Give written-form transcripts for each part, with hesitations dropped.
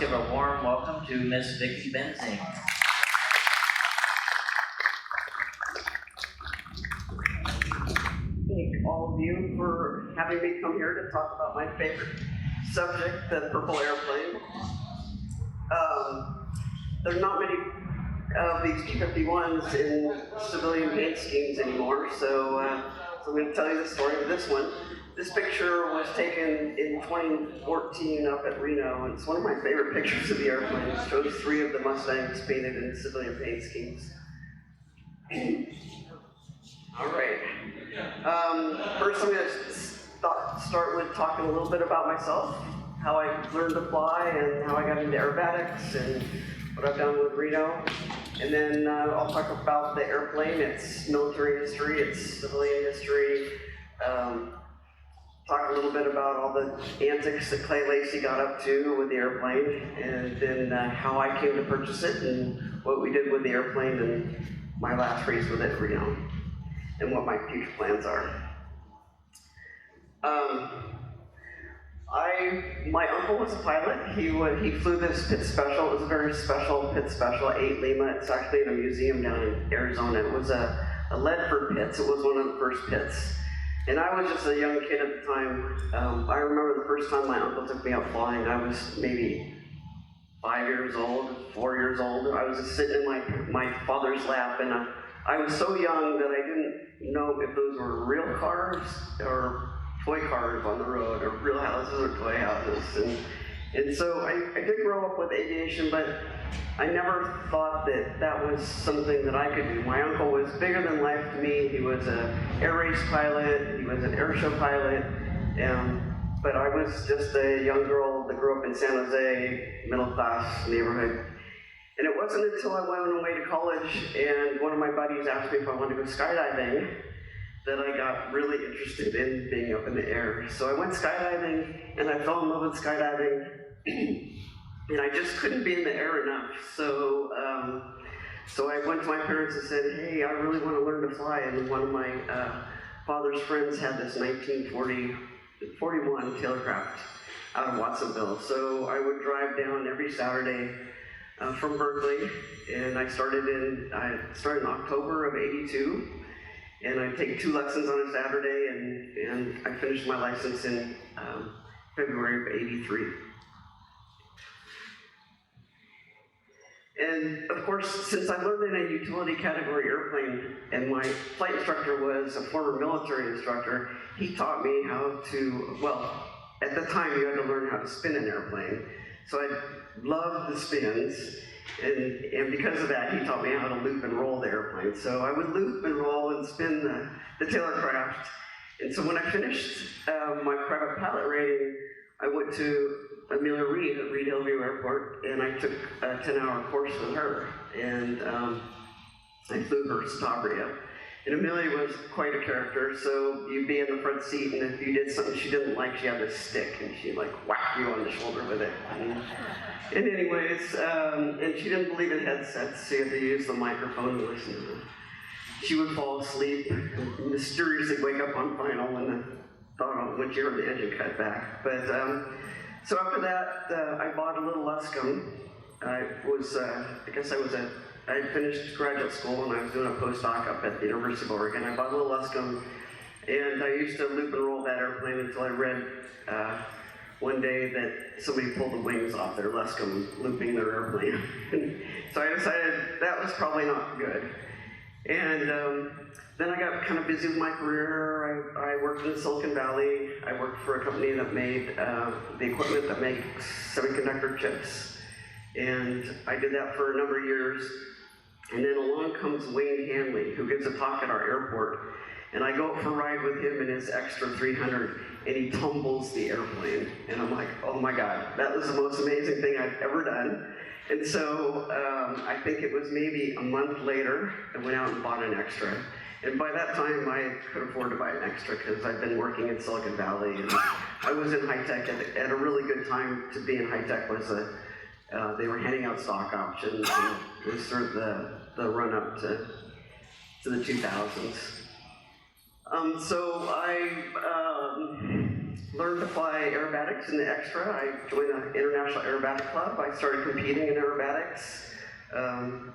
give a warm welcome to Miss Vicky Benzing. Thank all of you for having me come here to talk about my favorite subject, the purple airplane. There's not many of these P-51s in civilian paint schemes anymore, so I'm going to tell you the story of this one. This picture was taken in 2014 up at Reno, and it's one of my favorite pictures of the airplane. It shows 3 of the Mustangs painted in civilian paint schemes. All right. First, I'm going to start with talking a little bit about myself, how I learned to fly, and how I got into aerobatics, and what I've done with Reno. And then I'll talk about the airplane, its military history, its civilian history, talk a little bit about all the antics that Clay Lacey got up to with the airplane, and then how I came to purchase it, and what we did with the airplane, and my last race with it, Reno, and what my future plans are. My uncle was a pilot. He flew this pit special. It was a very special pit special, 8 Lima. It's actually in a museum down in Arizona. It was a Ledford Pitts. It was one of the first pits. And I was just a young kid at the time. I remember the first time my uncle took me out flying. I was maybe 5 years old, 4 years old. I was just sitting in my father's lap, and I was so young that I didn't know if those were real cars or toy cars on the road, or real houses or toy houses. And so I did grow up with aviation, but I never thought that that was something that I could do. My uncle was bigger than life to me. He was an air race pilot, he was an air show pilot, but I was just a young girl that grew up in San Jose, middle class neighborhood. And it wasn't until I went away to college and one of my buddies asked me if I wanted to go skydiving that I got really interested in being up in the air. So I went skydiving, and I fell in love with skydiving, and I just couldn't be in the air enough. So I went to my parents and said, hey, I really want to learn to fly. And one of my father's friends had this 1941 Tailorcraft out of Watsonville. So I would drive down every Saturday from Berkeley, and I started in October of '82. And I take 2 lessons on a Saturday, and I finished my license in February of '83. And of course, since I learned in a utility category airplane, and my flight instructor was a former military instructor, he taught me how to, well, at the time you had to learn how to spin an airplane. So I loved the spins. And because of that, he taught me how to loop and roll the airplane. So I would loop and roll and spin the Tailorcraft. And so when I finished my private pilot rating, I went to Amelia Reed at Reed Hillview Airport, and I took a 10-hour course with her. And I flew her Citabria. And Amelia was quite a character, so you'd be in the front seat, and if you did something she didn't like, she had this stick, and she'd like whack you on the shoulder with it. And anyways, and she didn't believe in headsets, so you had to use the microphone to listen to them. She would fall asleep and mysteriously wake up on final when she heard the engine cut back. But so after that, I bought a little Luscombe. I had finished graduate school and I was doing a postdoc up at the University of Oregon. I bought a little Luscombe, and I used to loop and roll that airplane until I read one day that somebody pulled the wings off their Luscombe looping their airplane. So I decided that was probably not good. And then I got kind of busy with my career. I worked in Silicon Valley. I worked for a company that made the equipment that makes semiconductor chips. And I did that for a number of years. And then along comes Wayne Hanley, who gives a talk at our airport. And I go for a ride with him in his Extra 300, and he tumbles the airplane. And I'm like, oh my God, that was the most amazing thing I've ever done. And so I think it was maybe a month later, I went out and bought an Extra. And by that time, I could afford to buy an Extra because I'd been working in Silicon Valley, and I was in high tech at a really good time to be in high tech. They were handing out stock options, and it was sort of the run up to the 2000s. So learned to fly aerobatics in the extra. I joined the International Aerobatic Club. I started competing in aerobatics.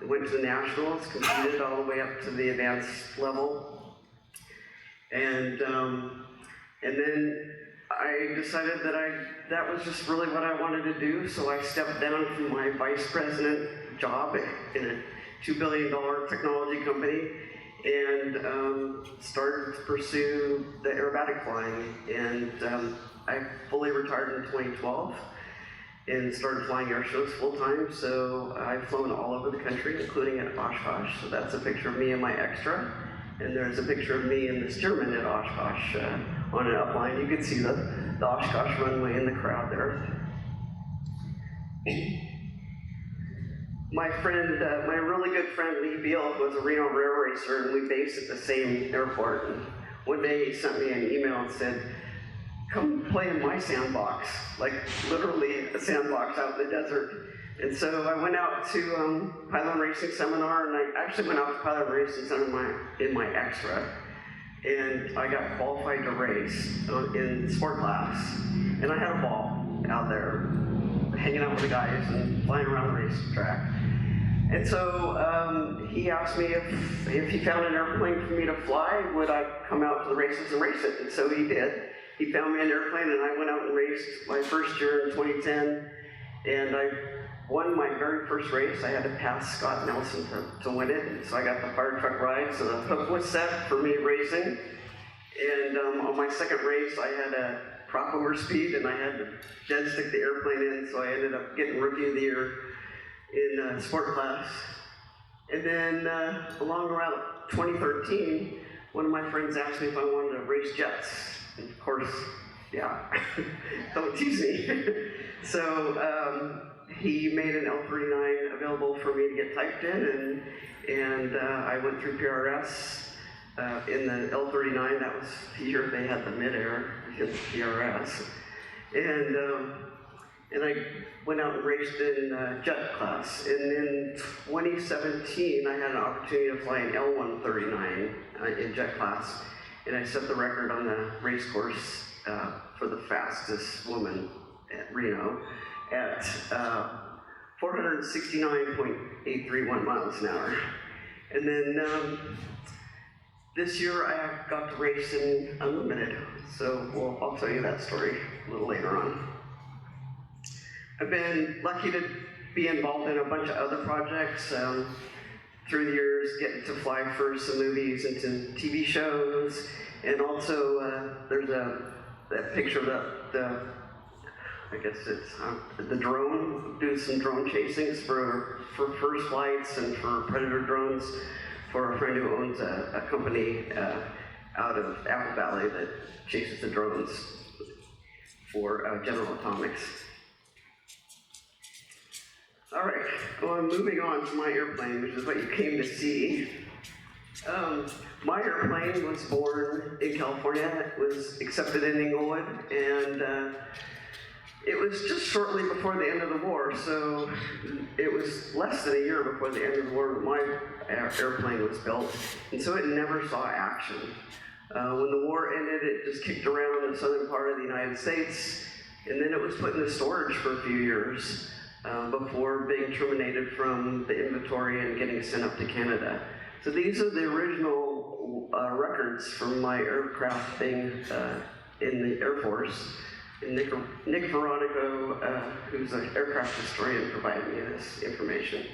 Went to the nationals, competed all the way up to the advanced level. And then I decided that was just really what I wanted to do, so I stepped down from my vice president job in a $2 billion technology company and started to pursue the aerobatic flying. And I fully retired in 2012 and started flying air shows full-time, so I've flown all over the country, including at Oshkosh. So that's a picture of me and my extra. And there's a picture of me and the steerman at Oshkosh on an upline. You can see the Oshkosh runway in the crowd there. My friend, my really good friend Lee Beal was a Reno rail racer, and we based at the same airport. And one day he sent me an email and said, "Come play in my sandbox," like literally a sandbox out in the desert. And so I went out to Pilot Racing Seminar, and I actually went out to Pilot Racing Seminar in my extra, and I got qualified to race in sport class. And I had a ball out there, hanging out with the guys and flying around the racetrack. And so he asked me if he found an airplane for me to fly, would I come out to the races and race it? And so he did. He found me an airplane, and I went out and raced my first year in 2010, and I won my very first race. I had to pass Scott Nelson to win it, and so I got the fire truck ride, so the hook was set for me racing. And on my second race, I had a prop over speed, and I had to dead stick the airplane in, so I ended up getting Rookie of the Year in sport class. And then along around 2013, one of my friends asked me if I wanted to race jets. And of course, yeah, don't tease me. So he made an L39 available for me to get typed in, and I went through PRS in the L39. That was the year they had the mid-air in the PRS. And I went out and raced in jet class. And in 2017, I had an opportunity to fly an L139 in jet class. And I set the record on the race course for the fastest woman at Reno at 469.831 miles an hour. And then this year I got to race in Unlimited, so I'll tell you that story a little later on. I've been lucky to be involved in a bunch of other projects through the years, getting to fly for some movies and some TV shows, and also there's that picture of I guess it's the drone, do some drone chasings for first flights and for Predator drones for a friend who owns a company out of Apple Valley that chases the drones for General Atomics. All right, well, moving on to my airplane, which is what you came to see. My airplane was born in California. It was accepted in Inglewood, and it was just shortly before the end of the war, so it was less than a year before the end of the war that my airplane was built, and so it never saw action. When the war ended, it just kicked around in the southern part of the United States, and then it was put into storage for a few years before being terminated from the inventory and getting sent up to Canada. So these are the original records from my aircraft being in the Air Force. And Nick Veronico, who's an aircraft historian, provided me this information.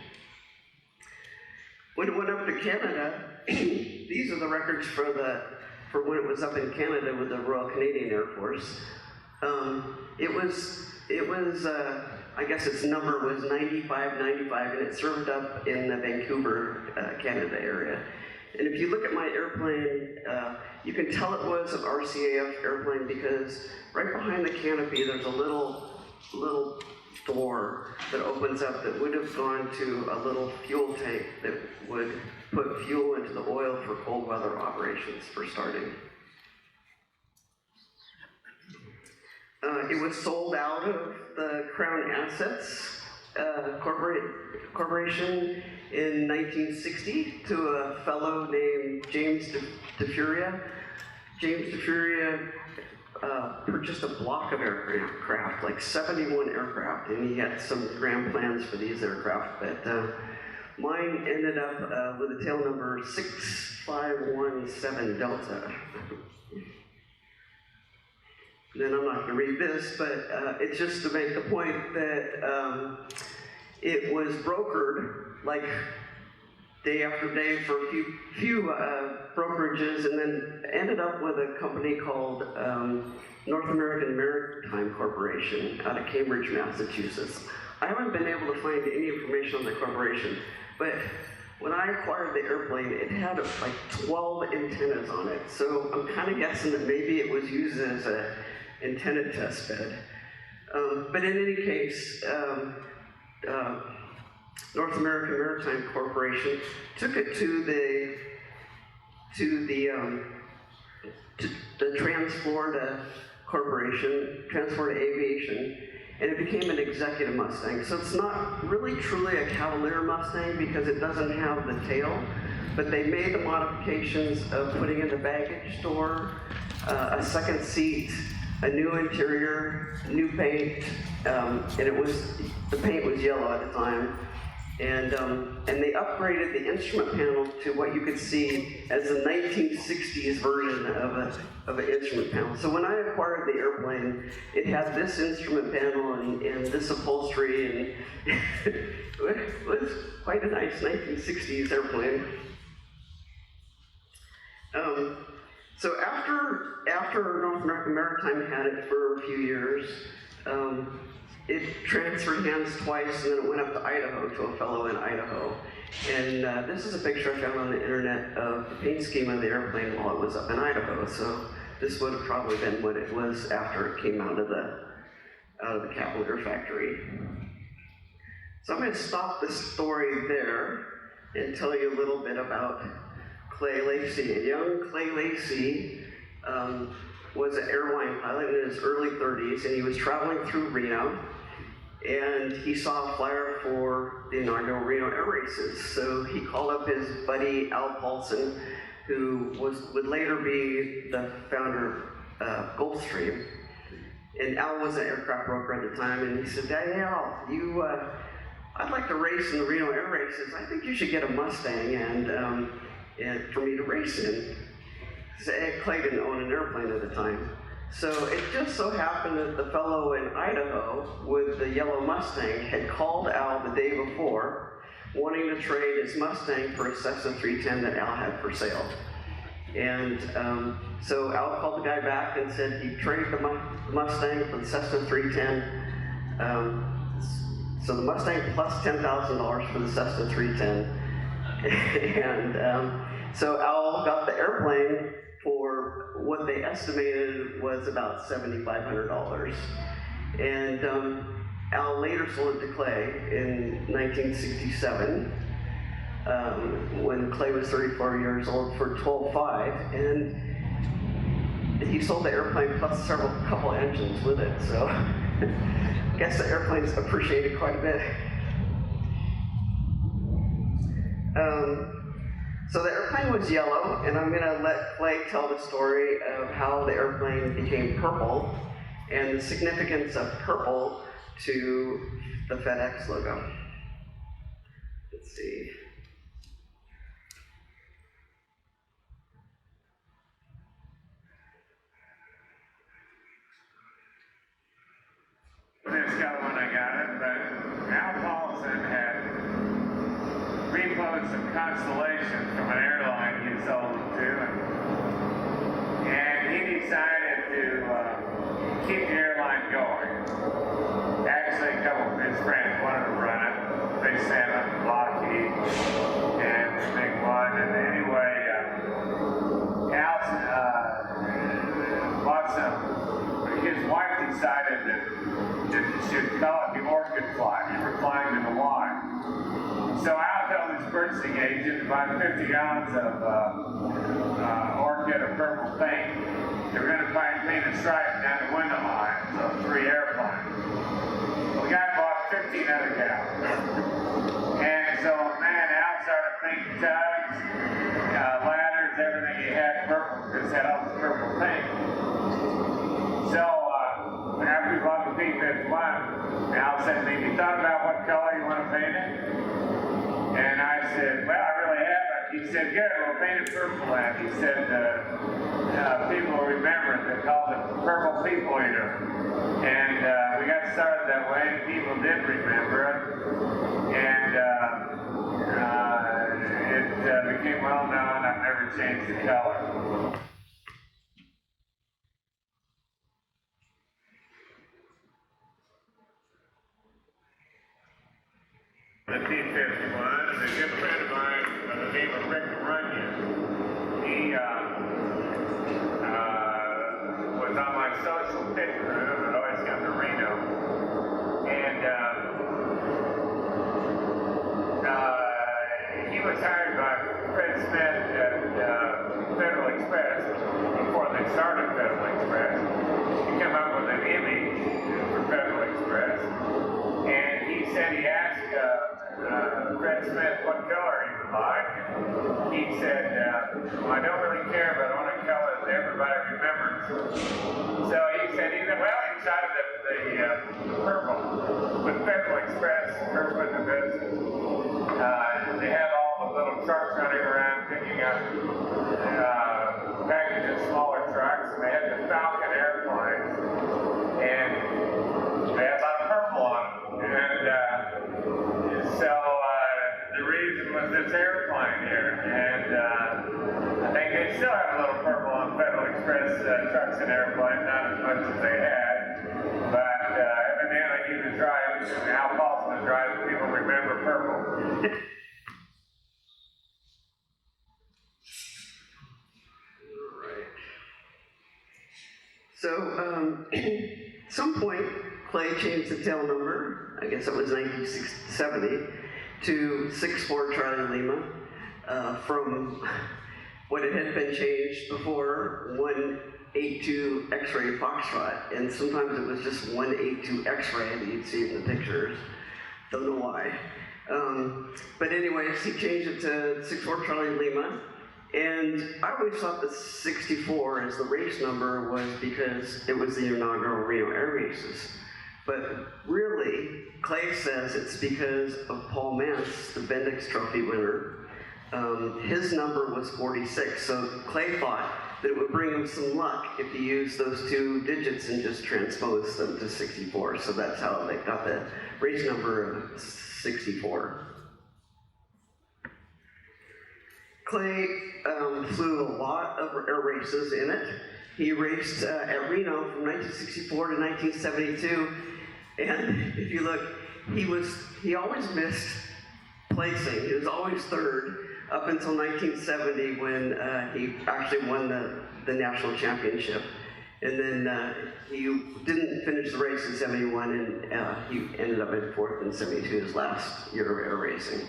When it went up to Canada, these are the records for when it was up in Canada with the Royal Canadian Air Force. It was I guess its number was 9595, and it served up in the Vancouver, Canada area. And if you look at my airplane, you can tell it was an RCAF airplane because right behind the canopy there's a little door that opens up that would have gone to a little fuel tank that would put fuel into the oil for cold weather operations for starting. It was sold out of the Crown Assets Corporation in 1960 to a fellow named James DeFuria. James DeFuria purchased a block of aircraft, like 71 aircraft, and he had some grand plans for these aircraft, but mine ended up with a tail number 6517 Delta. Then I'm not going to read this, but it's just to make the point that it was brokered like day after day for a few brokerages, and then ended up with a company called North American Maritime Corporation out of Cambridge, Massachusetts. I haven't been able to find any information on the corporation, but when I acquired the airplane, it had like 12 antennas on it. So I'm kind of guessing that maybe it was used as an antenna test bed. But in any case, North American Maritime Corporation took it to the Trans-Florida Corporation, Trans-Florida Aviation, and it became an executive Mustang. So it's not really truly a Cavalier Mustang because it doesn't have the tail, but they made the modifications of putting in the baggage door, a second seat, a new interior, new paint, and the paint was yellow at the time. And they upgraded the instrument panel to what you could see as a 1960s version of an instrument panel. So when I acquired the airplane, it had this instrument panel and this upholstery, and it was quite a nice 1960s airplane. So after North American Maritime had it for a few years, it transferred hands twice, and then it went up to Idaho to a fellow in Idaho. And this is a picture I found on the internet of the paint scheme of the airplane while it was up in Idaho. So this would have probably been what it was after it came out of the Cavalier factory. So I'm going to stop the story there and tell you a little bit about Clay Lacey. A young Clay Lacey was an airline pilot in his early 30s, and he was traveling through Reno, and he saw a flyer for the inaugural Reno Air Races. So he called up his buddy Al Paulson, who would later be the founder of Gulfstream. And Al was an aircraft broker at the time, and he said, "Hey Al, I'd like to race in the Reno Air Races. I think you should get a Mustang and for me to race in." Clay didn't own an airplane at the time. So it just so happened that the fellow in Idaho with the yellow Mustang had called Al the day before, wanting to trade his Mustang for a Cessna 310 that Al had for sale. And so Al called the guy back and said he'd trade the Mustang for the Cessna 310. So the Mustang plus $10,000 for the Cessna 310. And so Al got the airplane for what they estimated was about $7,500. And Al later sold it to Clay in 1967, when Clay was 34 years old, for $12,500, and he sold the airplane plus a couple engines with it. So I guess the airplane's appreciated quite a bit. So the airplane was yellow, and I'm going to let Clay tell the story of how the airplane became purple and the significance of purple to the FedEx logo. Let's see. This got when I got it, but Al Paulson had repoed some Constellations from an airline he sold them to, and he decided to keep the airline going. Actually, a couple of his friends wanted to run it. They sent him Lockheed and the big one, and anyway, Al bought some. His wife decided that she would call it the Orchid Flight. We were flying to Hawaii. So Al told his purchasing agent to buy 50 gallons of orchid or purple paint. They were going to paint a stripe down the window line, so 3 airplanes. Well, the guy bought 15 other gallons. And so, man, Al started painting tugs, ladders, everything he had purple, because he had all this purple paint. color you want to paint it? And I said, well, I really haven't. He said, good, we'll paint it purple. And he said, people will remember it. They called it Purple People Eater. And we got started that way, and people did remember it. And it became well known. I've never changed the color. The T-51 is a good friend of mine by the name of Rick Runyon. He was on my social pit crew that always come to Reno. And he was hired by Fred Smith at Federal Express before they started Federal Express to come up with an image for Federal Express. And he said he asked Fred Smith what color he would like. He said, well, I don't really care, but I want a color that everybody remembers. So he said, well, he decided the purple. With Federal Express, first with the business, they had all the little trucks running around picking up packages, smaller trucks, and they had the Falcon airplanes, and they had a lot of purple on them. And so the reason was this airplane here, and I think they still have a little purple on Federal Express trucks and airplanes, not as much as they had, but evidently he was right, and Al Paulson was right, people remember purple. So, at some point, Clay changed the tail number, I guess it was 1970, to 64 Charlie Lima, from what it had been changed before, 182 X-ray Foxtrot, and sometimes it was just 182 X-ray that you'd see in the pictures. Don't know why. But anyways, he changed it to 64 Charlie Lima. And I always thought the 64 as the race number was because it was the inaugural Reno Air Races. But really, Clay says it's because of Paul Mance, the Bendix Trophy winner. His number was 46, so Clay thought that it would bring him some luck if he used those two digits and just transposed them to 64. So that's how they got the race number of 64. Clay flew a lot of air races in it. He raced at Reno from 1964 to 1972, and if you look, he always missed placing. He was always third up until 1970 when he actually won the national championship. And then he didn't finish the race in 71, and he ended up in fourth in 72, his last year of air racing.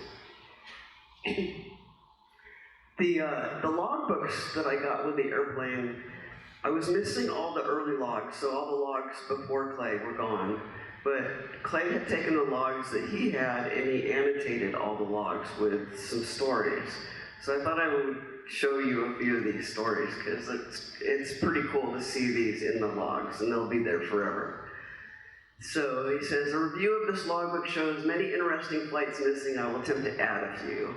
The logbooks that I got with the airplane, I was missing all the early logs, so all the logs before Clay were gone. But Clay had taken the logs that he had and he annotated all the logs with some stories. So I thought I would show you a few of these stories because it's pretty cool to see these in the logs, and they'll be there forever. So he says, a review of this logbook shows many interesting flights missing. I will attempt to add a few.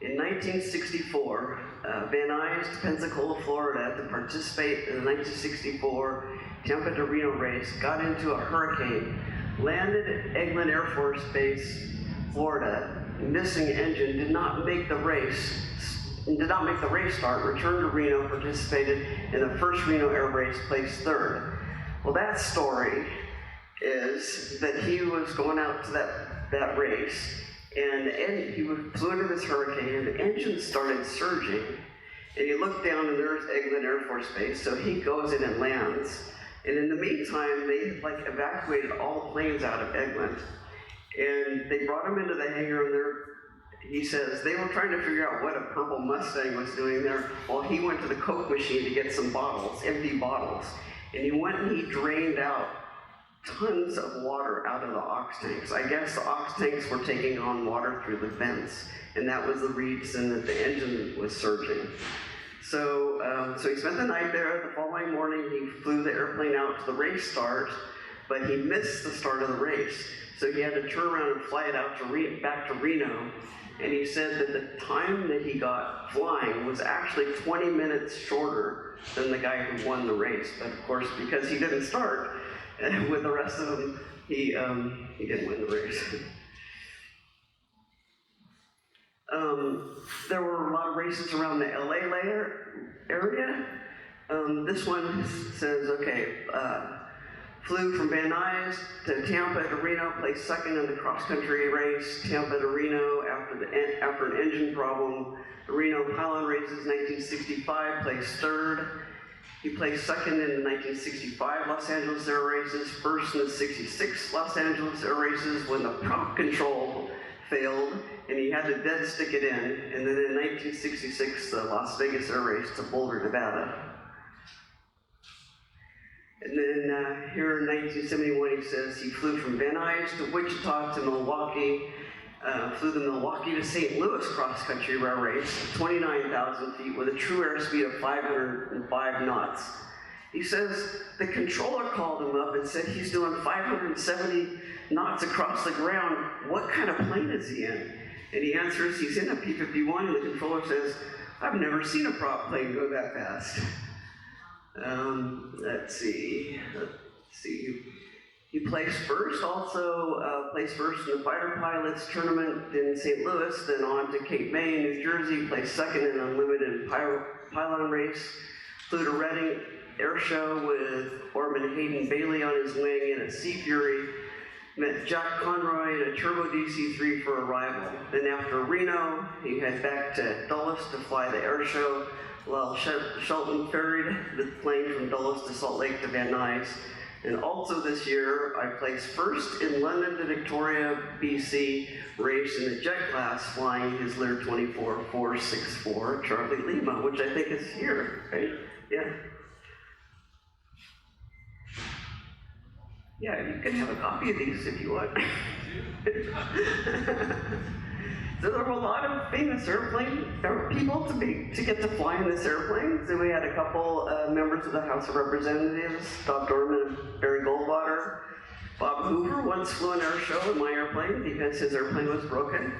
In 1964, Van Nuys to Pensacola, Florida to participate in the 1964 Tampa to Reno race, got into a hurricane, landed at Eglin Air Force Base, Florida, missing engine, did not make the race start, returned to Reno, participated in the first Reno air race, placed third. Well, that story is that he was going out to that race, and he flew into this hurricane, and the engine started surging, and he looked down, and there's Eglin Air Force Base, so he goes in and lands. And in the meantime, they evacuated all the planes out of Eglin, and they brought him into the hangar, and he says they were trying to figure out what a purple Mustang was doing there while he went to the Coke machine to get some bottles, empty bottles. And he went and he drained out tons of water out of the ox tanks. I guess the ox tanks were taking on water through the vents, and that was the reason that the engine was surging. So he spent the night there. The following morning, he flew the airplane out to the race start, but he missed the start of the race. So he had to turn around and fly it out to back to Reno. And he said that the time that he got flying was actually 20 minutes shorter than the guy who won the race. But of course, because he didn't start with the rest of them, he didn't win the race. There were a lot of races around the LA area. This one says, okay, flew from Van Nuys to Tampa to Reno, placed second in the cross-country race, Tampa to Reno after an engine problem. The Reno Pylon races 1965, placed third. He placed second in the 1965 Los Angeles Air races, first in the 66 Los Angeles Air races when the prop control failed, and he had to dead stick it in. And then in 1966, the Las Vegas Air race to Boulder, Nevada. And then here in 1971, he says he flew from Van Nuys to Wichita to Milwaukee, flew the Milwaukee to St. Louis cross-country rail race, 29,000 feet with a true airspeed of 505 knots. He says the controller called him up and said he's doing 570 knots across the ground. What kind of plane is he in? And he answers he's in a P-51, and the controller says, I've never seen a prop plane go that fast. Let's see. He placed first, also placed first in the fighter pilots tournament in St. Louis, then on to Cape May, New Jersey, placed second in an unlimited pylon race, flew to Reading Air Show with Orman Hayden Bailey on his wing in a Sea Fury, met Jack Conroy in a Turbo DC-3 for arrival. Then after Reno, he headed back to Dulles to fly the air show, while Shelton ferried the plane from Dulles to Salt Lake to Van Nuys. And also this year, I placed first in London to Victoria, BC race in the jet class, flying his Lear 24-464 Charlie Lima, which I think is here, right? Yeah. Yeah, you can have a copy of these if you want. So there were a lot of famous people to get to fly in this airplane. So we had a couple members of the House of Representatives, Bob Dorman and Barry Goldwater. Bob Hoover once flew an air show in my airplane because his airplane was broken.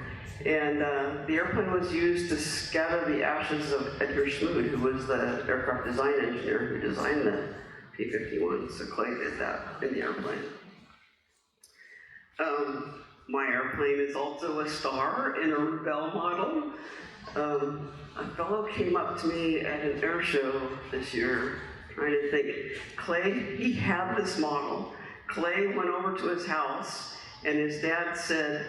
And the airplane was used to scatter the ashes of Edgar Smoot, who was the aircraft design engineer who designed the P-51. So Clay did that in the airplane. My airplane is also a star in a Rebelle model. A fellow came up to me at an air show this year, trying to think, Clay, he had this model. Clay went over to his house, and his dad said,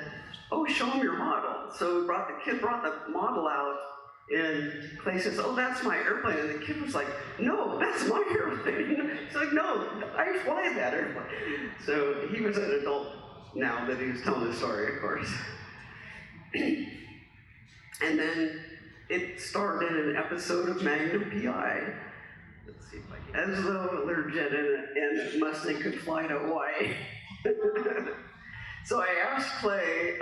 oh, show him your model. So the kid brought the model out, and Clay says, oh, that's my airplane. And the kid was like, no, that's my airplane. He's like, no, I fly that airplane. So he was an adult now that he was telling the story, of course. And then it starred in an episode of Magnum P.I. Let's see if I can. As though a Learjet and a Mustang could fly to Hawaii. So I asked Clay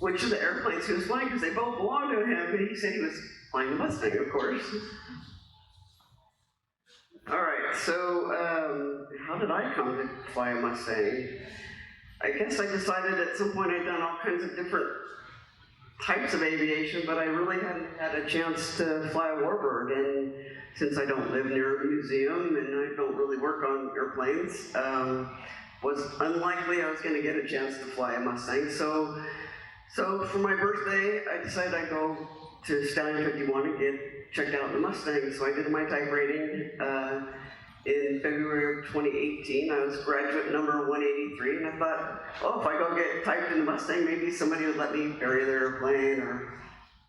which of the airplanes he was flying, because they both belonged to him, and he said he was flying the Mustang, of course. All right, so how did I come to fly a Mustang? I guess I decided at some point I'd done all kinds of different types of aviation, but I really hadn't had a chance to fly a warbird. And since I don't live near a museum and I don't really work on airplanes, was unlikely I was going to get a chance to fly a Mustang. So for my birthday, I decided I'd go to Stallion 51 and get checked out in the Mustang. So I did my type rating in February of 2018. I was graduate number 183, and I thought, oh, if I go get typed in the Mustang, maybe somebody would let me ferry their airplane, or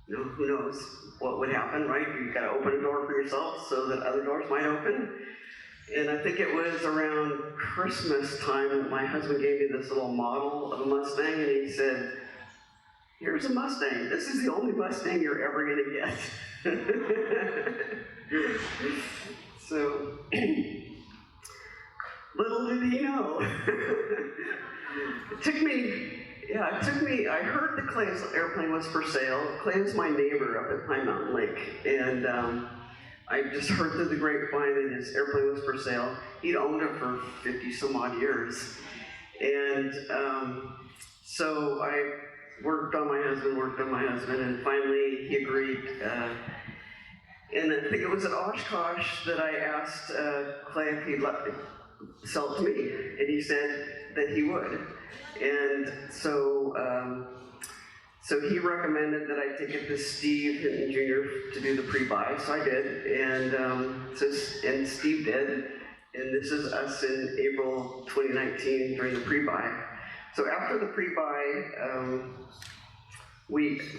who knows what would happen, right? You've got to open a door for yourself so that other doors might open. And I think it was around Christmas time that my husband gave me this little model of a Mustang, and he said, here's a Mustang. This is the only Mustang you're ever going to get. So, little did he know. It took me, I heard that Clay's airplane was for sale. Clay was my neighbor up at Pine Mountain Lake, and I just heard through the grapevine that his airplane was for sale. He'd owned it for 50 some odd years. And so I worked on my husband, and finally he agreed. And I think it was at Oshkosh that I asked Clay if he'd let me sell it to me, and he said that he would. And so he recommended that I take it to Steve Hinton Jr. to do the pre-buy, so I did, and Steve did, and this is us in April 2019 during the pre-buy. So after the pre-buy,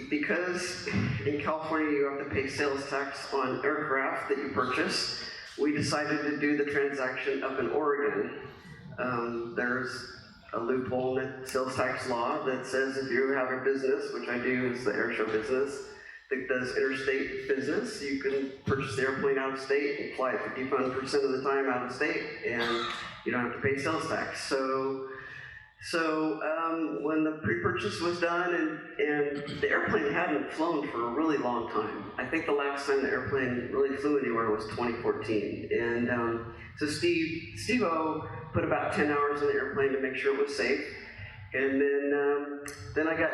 because in California you have to pay sales tax on aircraft that you purchase, we decided to do the transaction up in Oregon. There's a loophole in the sales tax law that says if you have a business, which I do, is the air show business, that does interstate business, you can purchase the airplane out of state and fly it 55% of the time out of state, and you don't have to pay sales tax. So when the pre-purchase was done, and the airplane hadn't flown for a really long time. I think the last time the airplane really flew anywhere was 2014. And so Steve-O put about 10 hours in the airplane to make sure it was safe. And then I got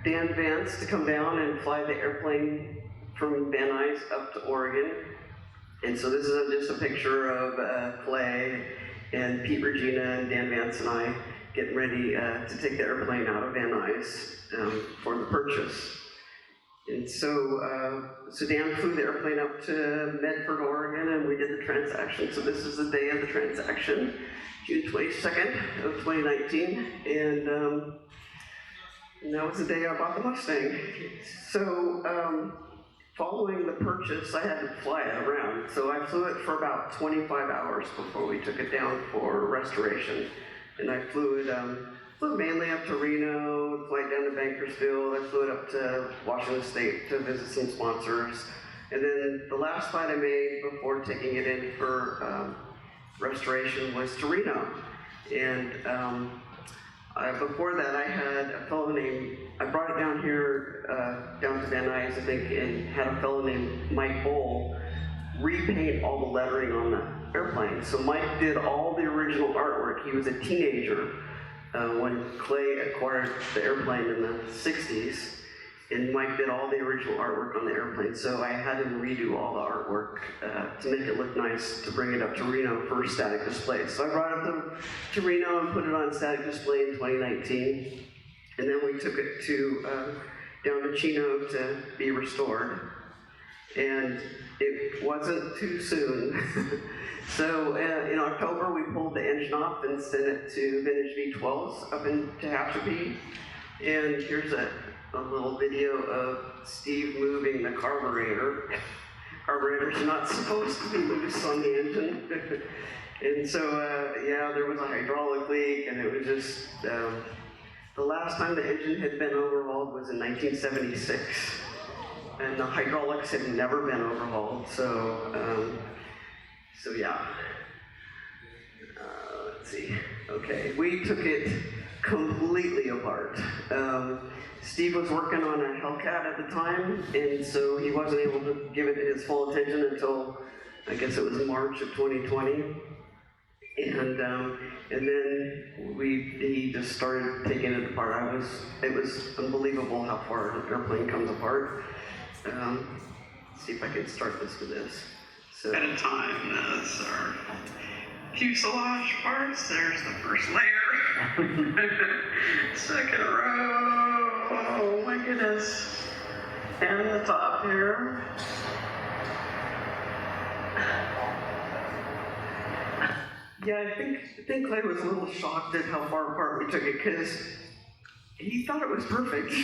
Dan Vance to come down and fly the airplane from Van Nuys up to Oregon. And so this is just a picture of Clay and Pete Regina and Dan Vance and I getting ready to take the airplane out of Van Nuys for the purchase. And so Dan flew the airplane up to Medford, Oregon, and we did the transaction. So this is the day of the transaction, June 22nd of 2019, and that was the day I bought the Mustang. So following the purchase, I had to fly it around. So I flew it for about 25 hours before we took it down for restoration. And I flew mainly up to Reno, flight down to Bakersfield. I flew it up to Washington State to visit some sponsors. And then the last flight I made before taking it in for restoration was to Reno. And before that, I had a fellow named, I brought it down here, down to Van Nuys, I think, and had a fellow named Mike Bull repaint all the lettering on the airplane. So Mike did all the original artwork. He was a teenager when Clay acquired the airplane in the 60s, and Mike did all the original artwork on the airplane. So I had him redo all the artwork to make it look nice, to bring it up to Reno for static display. So I brought it up to Reno and put it on static display in 2019, and then we took it to down to Chino to be restored. And it wasn't too soon. So in October, we pulled the engine off and sent it to vintage V12s up in Tehachapi. And here's a little video of Steve moving the carburetor. Carburetors are not supposed to be loose on the engine. And so, yeah, there was a hydraulic leak, and it was just, the last time the engine had been overhauled was in 1976. And the hydraulics had never been overhauled, so yeah. Let's see. Okay, we took it completely apart. Steve was working on a Hellcat at the time, and so he wasn't able to give it his full attention until, I guess it was March of 2020. And then he just started taking it apart. It was unbelievable how far an airplane comes apart. Let's see if I can start this with this. So, at a time, that's our fuselage parts. There's the first layer. Second row. Oh my goodness. And the top here. Yeah, I think Clay was a little shocked at how far apart we took it, because he thought it was perfect.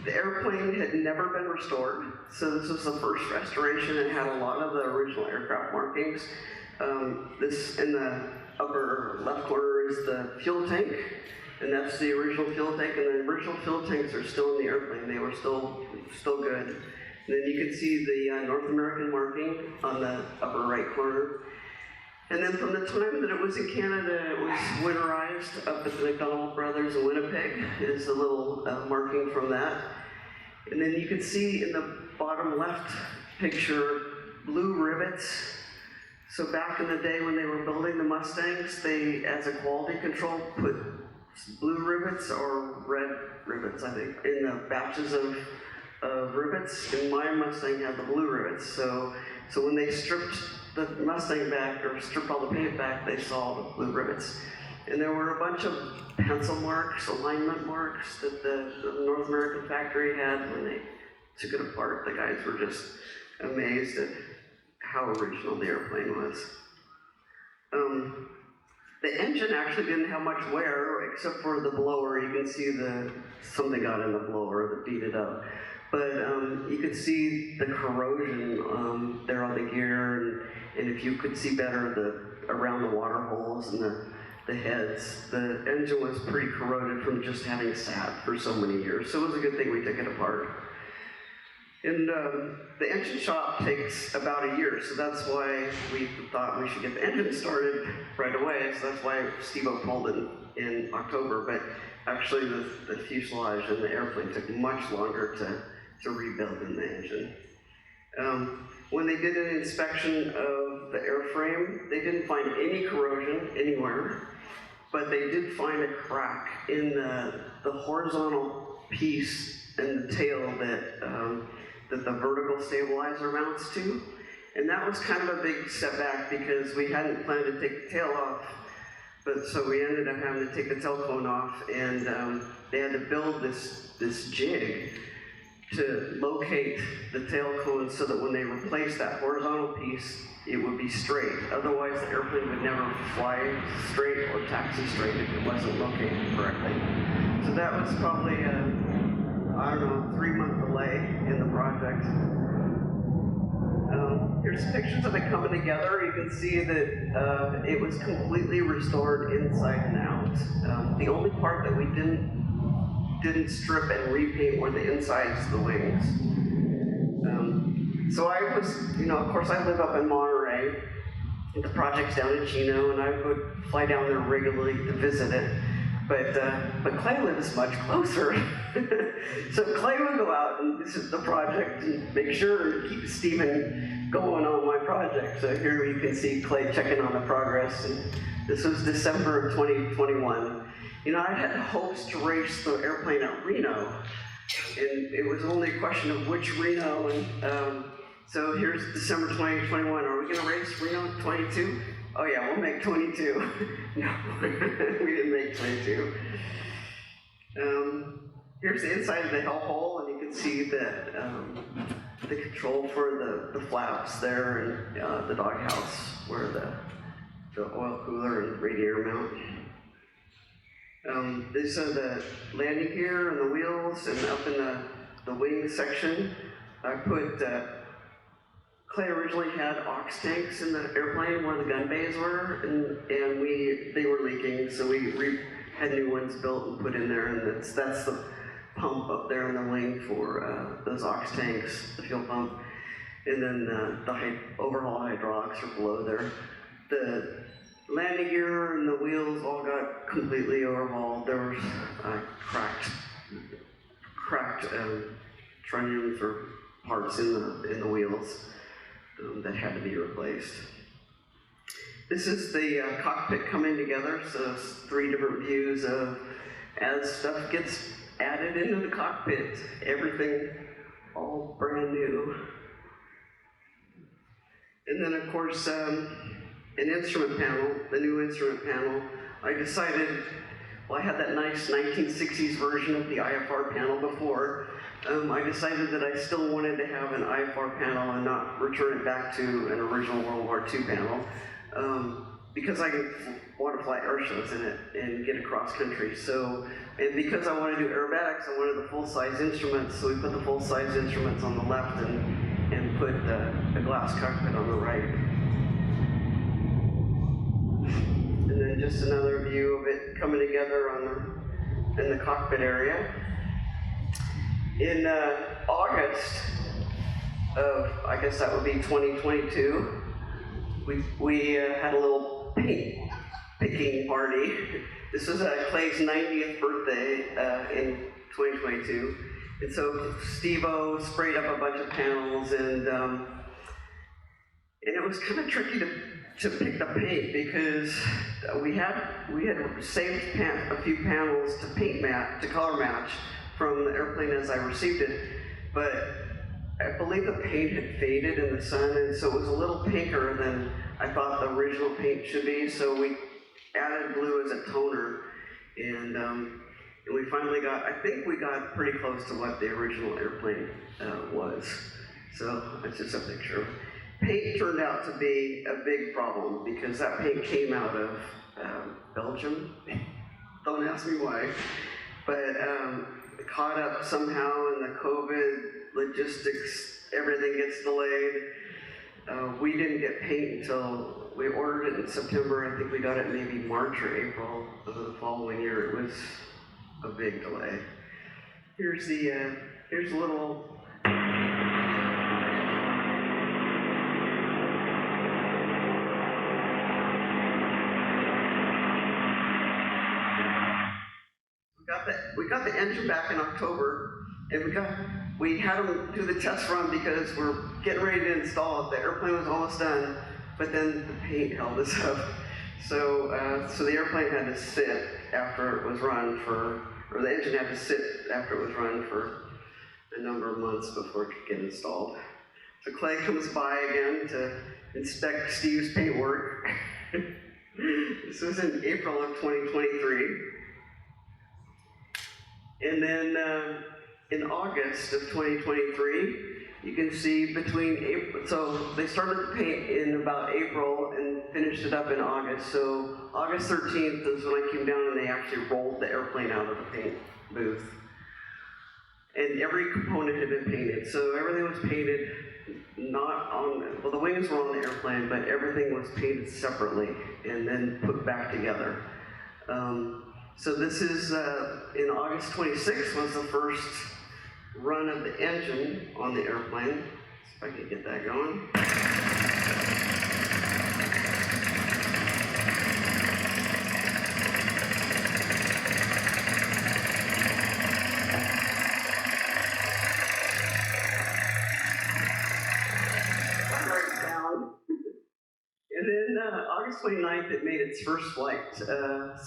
The airplane had never been restored, so this was the first restoration. It had a lot of the original aircraft markings. This in the upper left corner is the fuel tank, and that's the original fuel tank, and the original fuel tanks are still in the airplane. They were still good. And then you can see the North American marking on the upper right corner. And then from the time that it was in Canada, it was winterized up at the McDonald Brothers in Winnipeg. Is a little marking from that. And then you can see in the bottom left picture, blue rivets. So back in the day when they were building the Mustangs, they, as a quality control, put blue rivets or red rivets, I think, in the batches of rivets, and my Mustang had the blue rivets. So when they stripped the Mustang back, or stripped all the paint back, they saw the blue rivets. And there were a bunch of pencil marks, alignment marks that the North American factory had when they took it apart. The guys were just amazed at how original the airplane was. The engine actually didn't have much wear, except for the blower. You can see something got in the blower that beat it up. But you could see the corrosion there on the gear, and if you could see better around the water holes and the heads, the engine was pretty corroded from just having sat for so many years. So it was a good thing we took it apart. And the engine shop takes about a year, so that's why we thought we should get the engine started right away. So that's why Steve-O called it in October. But actually, the fuselage and the airplane took much longer to rebuild than the engine. When they did an inspection of the airframe, they didn't find any corrosion anywhere, but they did find a crack in the horizontal piece and the tail that the vertical stabilizer mounts to. And that was kind of a big setback because we hadn't planned to take the tail off, but so we ended up having to take the tail cone off, and they had to build this jig to locate the tail cone so that when they replaced that horizontal piece, it would be straight. Otherwise, the airplane would never fly straight or taxi straight if it wasn't located correctly. So that was probably I don't know, 3-month delay in the project. Here's pictures of it coming together. You can see that it was completely restored inside and out. The only part that we didn't strip and repaint were the insides of the wings. So I was, of course I live up in Monterey. The project's down in Chino, and I would fly down there regularly to visit it. But Clay lives much closer. So Clay would go out and visit the project and make sure to keep Stephen going on my project. So here you can see Clay checking on the progress. And this was December of 2021. I had hopes to race the airplane at Reno, and it was only a question of which Reno. And so here's December 2021. Are we going to race Reno 22? Oh yeah, we'll make 22. No, we didn't make 22. Here's the inside of the hell hole, and you can see that the control for the flaps there, and the doghouse where the oil cooler and radiator mount. These are the landing gear and the wheels, and up in the wing section, I put. Clay originally had ox tanks in the airplane where the gun bays were, and they were leaking, so we had new ones built and put in there, and that's the pump up there in the wing for those ox tanks, the fuel pump, and then the overhaul hydraulics are below there. The landing gear and the wheels all got completely overhauled. There was cracked trunnions or parts in the wheels that had to be replaced. This is the cockpit coming together, so it's 3 different views of as stuff gets added into the cockpit, everything all brand new. And then of course, an instrument panel, the new instrument panel. I decided, well, I had that nice 1960s version of the IFR panel before. I decided that I still wanted to have an IFR panel and not return it back to an original World War II panel, because I want to fly air shows in it and get across country. So, and because I want to do aerobatics, I wanted the full-size instruments, so we put the full-size instruments on the left and put a glass cockpit on the right. And then just another view of it coming together in the cockpit area. In August of, I guess that would be 2022, we had a little paint picking party. This was Clay's 90th birthday in 2022. And so Steve-O sprayed up a bunch of panels, and it was kind of tricky to to pick the paint because we had saved a few panels to color match from the airplane as I received it, but I believe the paint had faded in the sun, and so it was a little pinker than I thought the original paint should be, so we added blue as a toner, and we finally I think we got pretty close to what the original airplane was. So it's just a picture. Paint turned out to be a big problem because that paint came out of Belgium. Don't ask me why, but it caught up somehow in the COVID logistics. Everything gets delayed. We didn't get paint until we ordered it in September. I think we got it maybe March or April of the following year. It was a big delay. Here's a little. We got the engine back in October, and we had them do the test run because we're getting ready to install it. The airplane was almost done, but then the paint held us up. So the airplane had to sit after it was run or the engine had to sit after it was run for a number of months before it could get installed. So Clay comes by again to inspect Steve's paint work. This was in April of 2023. And then in August of 2023, you can see between April, so they started the paint in about April and finished it up in August. So August 13th is when I came down and they actually rolled the airplane out of the paint booth. And every component had been painted. So everything was painted, the wings were on the airplane, but everything was painted separately and then put back together. So this is, in August 26th was the first run of the engine on the airplane. See if I can get that going. Right down. And then August 29th, it made its first flight.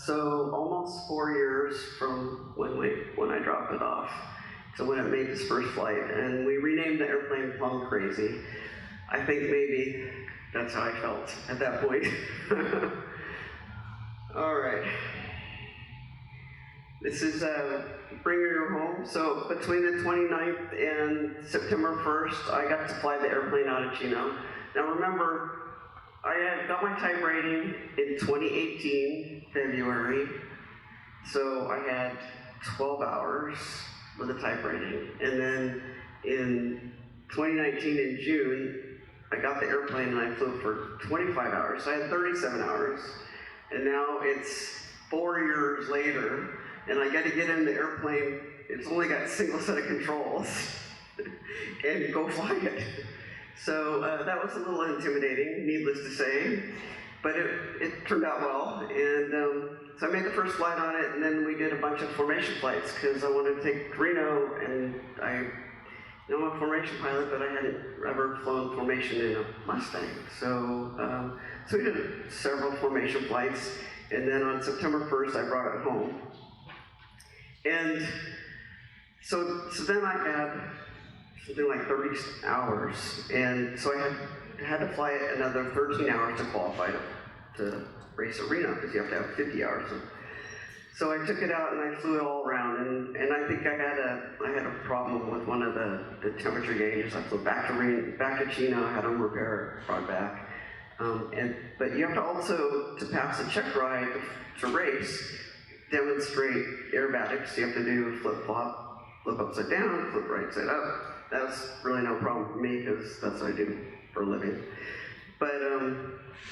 So almost 4 years from when I dropped it off to when it made its first flight. And we renamed the airplane Plum Crazy. I think maybe that's how I felt at that point. All right. This is Bring Her Home. So between the 29th and September 1st, I got to fly the airplane out of Chino. Now remember, I had got my type rating in 2018, February, so I had 12 hours with a type rating. And then in 2019, in June, I got the airplane and I flew for 25 hours, so I had 37 hours. And now it's 4 years later, and I got to get in the airplane, it's only got a single set of controls, and go fly it. So that was a little intimidating, needless to say, but it turned out well. And so I made the first flight on it, and then we did a bunch of formation flights because I wanted to take Reno, and I'm a formation pilot, but I hadn't ever flown formation in a Mustang. So we did several formation flights, and then on September 1st, I brought it home. And so then I had something like 30 hours, and so I had to fly it another 13 hours to qualify to race at Reno, because you have to have 50 hours. So I took it out and I flew it all around, and I think I had a problem with one of the temperature gauges. I flew back to Chino, had them repair it, brought it back. But you have to also, to pass the check ride to race, demonstrate aerobatics. You have to do flip-flop, flip upside down, flip right side up. That's really no problem for me because that's what I do for a living. But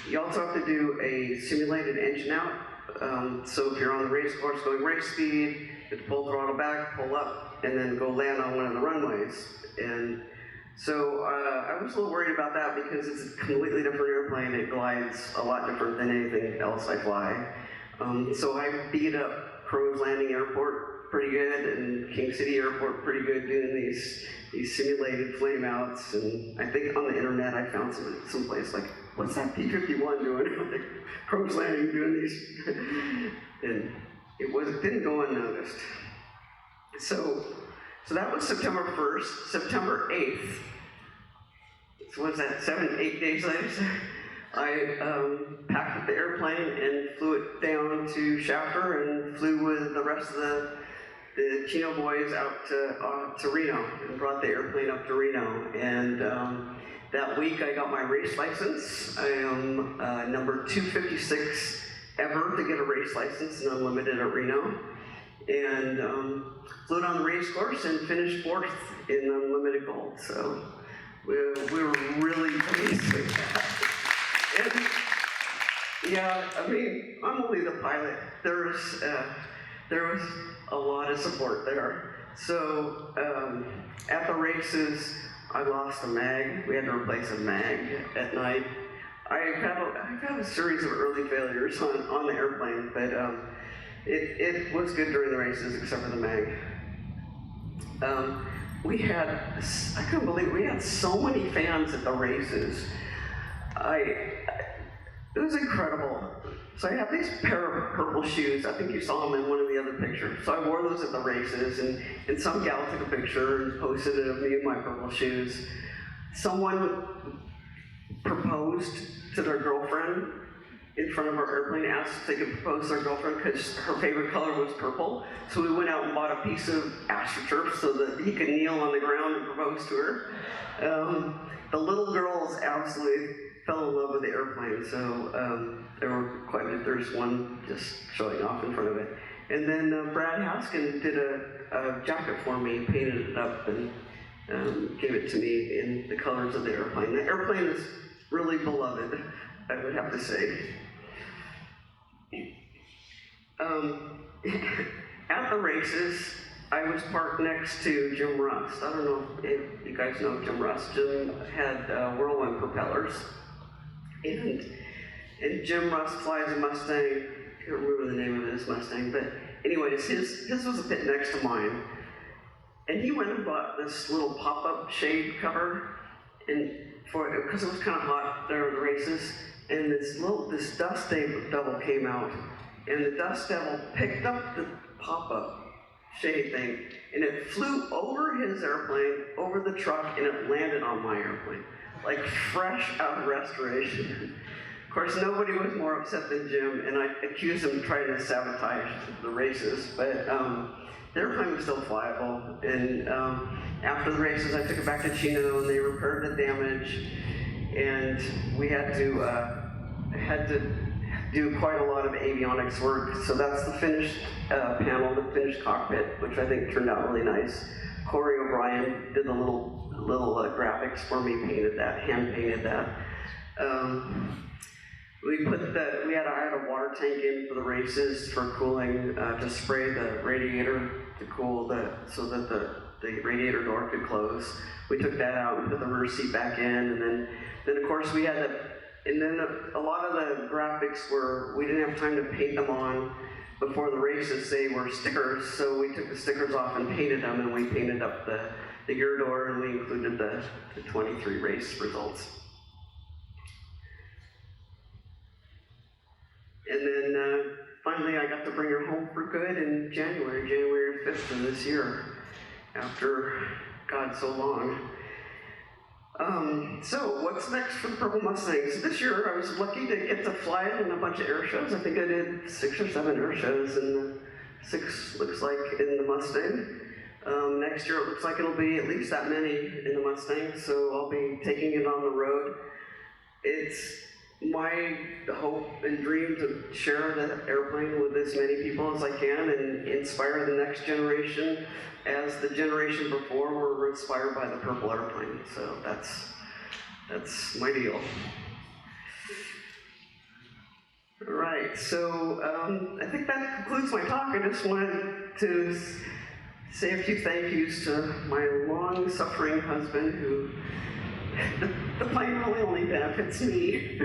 you also have to do a simulated engine out. So if you're on the race course going race speed, you have to pull throttle back, pull up, and then go land on one of the runways. And so I was a little worried about that because it's a completely different airplane. It glides a lot different than anything else I fly. So I beat up Crow's Landing Airport pretty good, and King City Airport pretty good, doing these simulated flame outs. And I think on the internet I found some place like what's that P-51 doing out there? Crow's Landing doing these. And it didn't go unnoticed. So that was September 1st. September 8th, so was that 8 days later? I packed up the airplane and flew it down to Shafter and flew with the rest of the Chino boys out to Reno and brought the airplane up to Reno. And that week I got my race license. I am number 256 ever to get a race license in Unlimited at Reno. And flew down the race course and finished 4th in Unlimited Gold. So we were really pleased with that. And yeah, I mean, I'm only the pilot. There was a lot of support there. So at the races, I lost a mag. We had to replace a mag at night. I've had a series of early failures on the airplane, but it was good during the races, except for the mag. I couldn't believe we had so many fans at the races. It was incredible. So I have these pair of purple shoes. I think you saw them in one of the other pictures. So I wore those at the races, and some gal took a picture and posted it of me in my purple shoes. Someone proposed to their girlfriend in front of our airplane, asked if they could propose to their girlfriend because her favorite color was purple. So we went out and bought a piece of astroturf so that he could kneel on the ground and propose to her. The little girls absolutely fell in love with the airplane, so there's one just showing off in front of it. And then Brad Haskin did a jacket for me, painted it up, and gave it to me in the colors of the airplane. The airplane is really beloved, I would have to say. At the races, I was parked next to Jim Rust. I don't know if you guys know Jim Rust. Jim had Whirlwind propellers. And Jim Rust flies a Mustang. I can't remember the name of his Mustang, but anyways, his was a bit next to mine. And he went and bought this little pop-up shade cover, and because it was kind of hot there at the races, and this dust devil came out, and the dust devil picked up the pop-up shade thing, and it flew over his airplane, over the truck, and it landed on my airplane, like fresh out of restoration. Of course, nobody was more upset than Jim, and I accused him of trying to sabotage the races, but the airplane was still flyable. And after the races, I took it back to Chino, and they repaired the damage, and we had to do quite a lot of avionics work. So that's the finished panel, the finished cockpit, which I think turned out really nice. Corey O'Brien did the little graphics for me, hand painted that. I had a water tank in for the races for cooling, to spray the radiator to cool so that the radiator door could close. We took that out and put the rear seat back in, and then of course we had a lot of the graphics we didn't have time to paint them on before the races. They were stickers, so we took the stickers off and painted them, and we painted up the gear door, and we included the 23 race results. And then finally I got to bring her home for good in January 5th of this year, after, God, so long. So what's next for the Purple Mustang? So this year I was lucky to get to fly it in a bunch of air shows. I think I did 6 or 7 air shows, and 6 looks like in the Mustang. Next year it looks like it'll be at least that many in the Mustang, so I'll be taking it on the road. It's my hope and dream to share the airplane with as many people as I can and inspire the next generation as the generation before were inspired by the purple airplane. So that's my deal. All right, so I think that concludes my talk. I just wanted to say a few thank yous to my long-suffering husband, who the plane really only benefits me.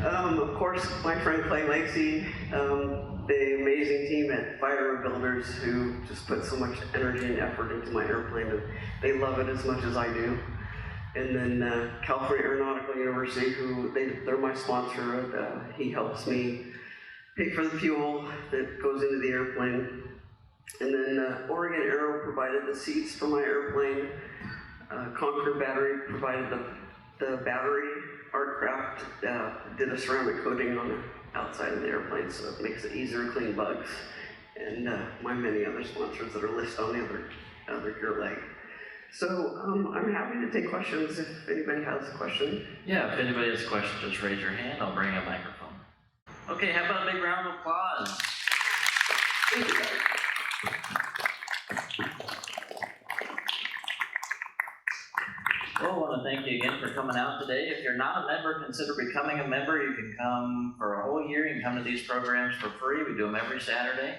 Of course, my friend Clay Lacey, the amazing team at Fire Builders, who just put so much energy and effort into my airplane, and they love it as much as I do. And then California Aeronautical University, they're my sponsor. He helps me pay for the fuel that goes into the airplane. And then Oregon Aero provided the seats for my airplane. Concord Battery provided the battery. Artcraft did a ceramic coating on the outside of the airplane, so it makes it easier to clean bugs. And my many other sponsors that are listed on the other gear leg. So I'm happy to take questions if anybody has a question. Yeah, if anybody has a question, just raise your hand. I'll bring a microphone. Okay, how about a big round of applause? Thank you, guys. Well, I want to thank you again for coming out today. If you're not a member, consider becoming a member. You can come for a whole year. You can come to these programs for free. We do them every Saturday.